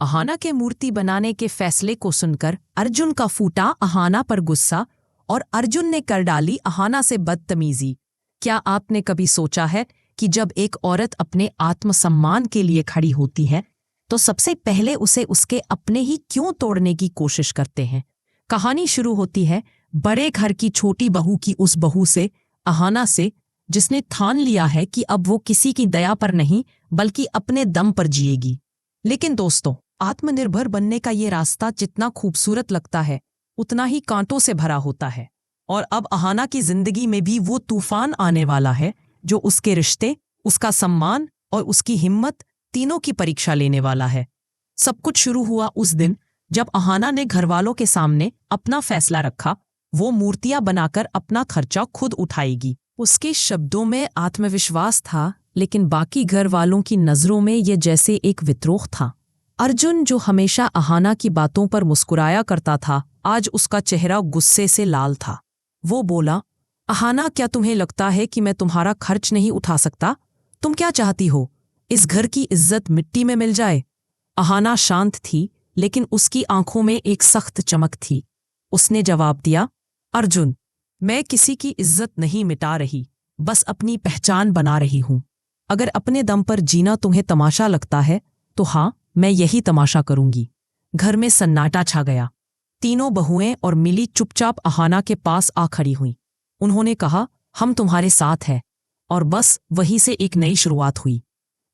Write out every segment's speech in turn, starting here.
अहाना के मूर्ति बनाने के फैसले को सुनकर अर्जुन का फूटा अहाना पर गुस्सा और अर्जुन ने कर डाली अहाना से बदतमीजी। क्या आपने कभी सोचा है कि जब एक औरत अपने आत्मसम्मान के लिए खड़ी होती है तो सबसे पहले उसे उसके अपने ही क्यों तोड़ने की कोशिश करते हैं। कहानी शुरू होती है बड़े घर की छोटी बहू की उस बहू से, अहाना से, जिसने ठान लिया है कि अब वो किसी की दया पर नहीं बल्कि अपने दम पर जिएगी। लेकिन दोस्तों, आत्मनिर्भर बनने का ये रास्ता जितना खूबसूरत लगता है उतना ही कांटों से भरा होता है। और अब अहाना की जिंदगी में भी वो तूफान आने वाला है जो उसके रिश्ते, उसका सम्मान और उसकी हिम्मत तीनों की परीक्षा लेने वाला है। सब कुछ शुरू हुआ उस दिन जब अहाना ने घरवालों के सामने अपना फैसला रखा। वो मूर्तियां बनाकर अपना खर्चा खुद उठाएगी। उसके शब्दों में आत्मविश्वास था, लेकिन बाकी घर वालों की नजरों में ये जैसे एक विद्रोह था। अर्जुन, जो हमेशा अहाना की बातों पर मुस्कुराया करता था, आज उसका चेहरा गुस्से से लाल था। वो बोला, अहाना, क्या तुम्हें लगता है कि मैं तुम्हारा खर्च नहीं उठा सकता? तुम क्या चाहती हो, इस घर की इज्जत मिट्टी में मिल जाए? अहाना शांत थी, लेकिन उसकी आंखों में एक सख्त चमक थी। उसने जवाब दिया, अर्जुन, मैं किसी की इज्जत नहीं मिटा रही, बस अपनी पहचान बना रही हूं। अगर अपने दम पर जीना तुम्हें तमाशा लगता है तो हाँ, मैं यही तमाशा करूंगी। घर में सन्नाटा छा गया। तीनों बहुएं और मिली चुपचाप अहाना के पास आ खड़ी हुईं। उन्होंने कहा, हम तुम्हारे साथ हैं। और बस वहीं से एक नई शुरुआत हुई।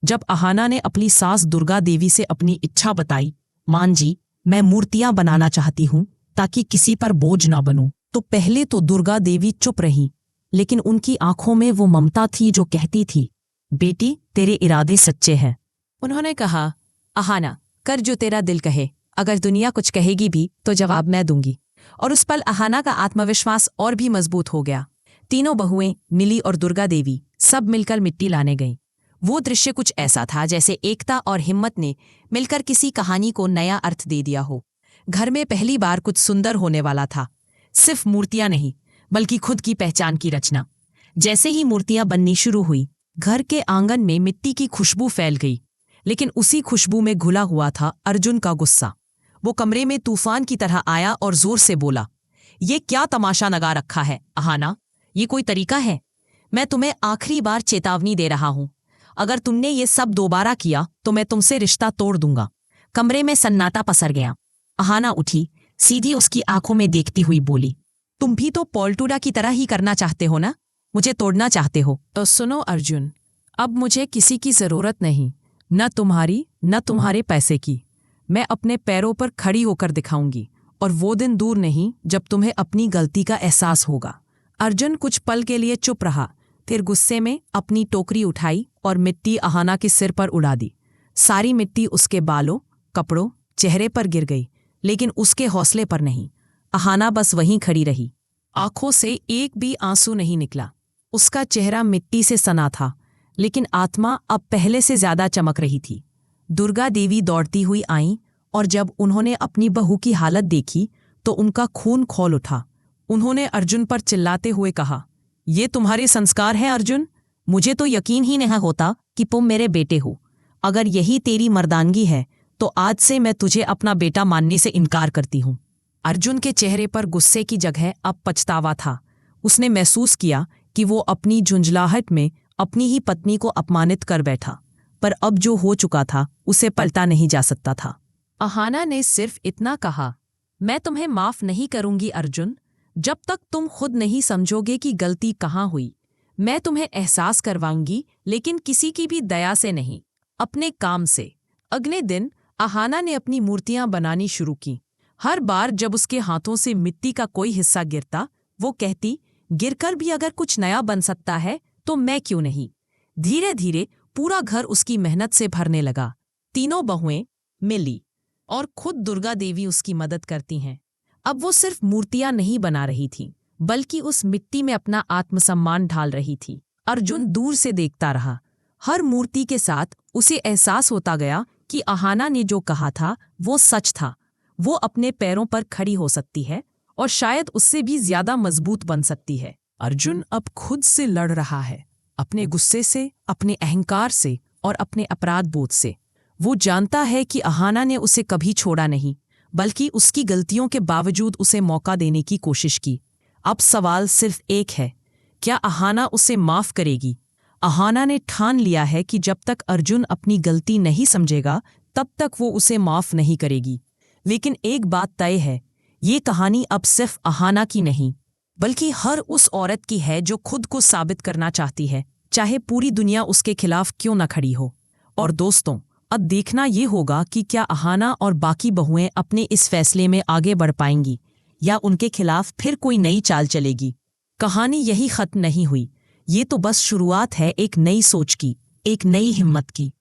जब अहाना ने अपनी सास दुर्गा देवी से अपनी इच्छा बताई, मान जी, मैं मूर्तियां बनाना चाहती हूं ताकि किसी पर बोझ ना बनूं, तो पहले तो दुर्गा देवी चुप रही, लेकिन उनकी आंखों में वो ममता थी जो कहती थी, बेटी, तेरे इरादे सच्चे हैं। उन्होंने कहा, अहाना, कर जो तेरा दिल कहे। अगर दुनिया कुछ कहेगी भी तो जवाब मैं दूंगी। और उस पल अहाना का आत्मविश्वास और भी मजबूत हो गया। तीनों बहुएं, मिली और दुर्गा देवी, सब मिलकर मिट्टी लाने गईं। वो दृश्य कुछ ऐसा था जैसे एकता और हिम्मत ने मिलकर किसी कहानी को नया अर्थ दे दिया हो। घर में पहली बार कुछ सुंदर होने वाला था। सिर्फ मूर्तियां नहीं, बल्कि खुद की पहचान की रचना। जैसे ही मूर्तियां बननी शुरू हुई, घर के आंगन में मिट्टी की खुशबू फैल गई। लेकिन उसी खुशबू में घुला हुआ था अर्जुन का गुस्सा। वो कमरे में तूफान की तरह आया और जोर से बोला, ये क्या तमाशा लगा रखा है अहाना? ये कोई तरीका है? मैं तुम्हें आखिरी बार चेतावनी दे रहा हूं। अगर तुमने ये सब दोबारा किया तो मैं तुमसे रिश्ता तोड़ दूंगा। कमरे में सन्नाटा पसर गया। अहाना उठी, सीधी उसकी आंखों में देखती हुई बोली, तुम भी तो पॉल्टूडा की तरह ही करना चाहते हो ना? मुझे तोड़ना चाहते हो? तो सुनो अर्जुन, अब मुझे किसी की जरूरत नहीं, न तुम्हारी न तुम्हारे पैसे की। मैं अपने पैरों पर खड़ी होकर दिखाऊंगी, और वो दिन दूर नहीं जब तुम्हें अपनी गलती का एहसास होगा। अर्जुन कुछ पल के लिए चुप रहा, फिर गुस्से में अपनी टोकरी उठाई और मिट्टी अहाना के सिर पर उड़ा दी। सारी मिट्टी उसके बालों, कपड़ों, चेहरे पर गिर गई, लेकिन उसके हौसले पर नहीं। अहाना बस वहीं खड़ी रही। आंखों से एक भी आंसू नहीं निकला। उसका चेहरा मिट्टी से सना था, लेकिन आत्मा अब पहले से ज्यादा चमक रही थी। दुर्गा देवी दौड़ती हुई आईं, और जब उन्होंने अपनी बहू की हालत देखी तो उनका खून खौल उठा। उन्होंने अर्जुन पर चिल्लाते हुए कहा, ये तुम्हारे संस्कार हैं अर्जुन? मुझे तो यकीन ही नहीं होता कि तुम मेरे बेटे हो। अगर यही तेरी मर्दानगी है तो आज से मैं तुझे अपना बेटा मानने से इनकार करती हूँ। अर्जुन के चेहरे पर गुस्से की जगह अब पछतावा था। उसने महसूस किया कि वो अपनी झुंझलाहट में अपनी ही पत्नी को अपमानित कर बैठा, पर अब जो हो चुका था उसे पलटा नहीं जा सकता था। अहाना ने सिर्फ इतना कहा, मैं तुम्हें माफ नहीं करूंगी अर्जुन, जब तक तुम खुद नहीं समझोगे कि गलती कहाँ हुई। मैं तुम्हें एहसास करवाऊंगी, लेकिन किसी की भी दया से नहीं, अपने काम से। अगले दिन अहाना ने अपनी मूर्तियां बनानी शुरू की। हर बार जब उसके हाथों से मिट्टी का कोई हिस्सा गिरता, वो कहती, गिरकर भी अगर कुछ नया बन सकता है तो मैं क्यों नहीं। धीरे धीरे पूरा घर उसकी मेहनत से भरने लगा। तीनों बहुएं, मिली और खुद दुर्गा देवी उसकी मदद करती हैं। अब वो सिर्फ मूर्तियां नहीं बना रही थी, बल्कि उस मिट्टी में अपना आत्मसम्मान ढाल रही थी। अर्जुन दूर से देखता रहा। हर मूर्ति के साथ उसे एहसास होता गया कि अहाना ने जो कहा था वो सच था। वो अपने पैरों पर खड़ी हो सकती है, और शायद उससे भी ज्यादा मजबूत बन सकती है। अर्जुन अब खुद से लड़ रहा है, अपने गुस्से से, अपने अहंकार से और अपने अपराध बोध से। वो जानता है कि अहाना ने उसे कभी छोड़ा नहीं, बल्कि उसकी गलतियों के बावजूद उसे मौका देने की कोशिश की। अब सवाल सिर्फ एक है, क्या अहाना उसे माफ करेगी? अहाना ने ठान लिया है कि जब तक अर्जुन अपनी गलती नहीं समझेगा तब तक वो उसे माफ नहीं करेगी। लेकिन एक बात तय है, ये कहानी अब सिर्फ अहाना की नहीं, बल्कि हर उस औरत की है जो खुद को साबित करना चाहती है, चाहे पूरी दुनिया उसके खिलाफ क्यों न खड़ी हो। और दोस्तों, अब देखना ये होगा कि क्या अहाना और बाकी बहुएं अपने इस फैसले में आगे बढ़ पाएंगी या उनके खिलाफ फिर कोई नई चाल चलेगी। कहानी यही खत्म नहीं हुई, ये तो बस शुरुआत है एक नई सोच की, एक नई हिम्मत की।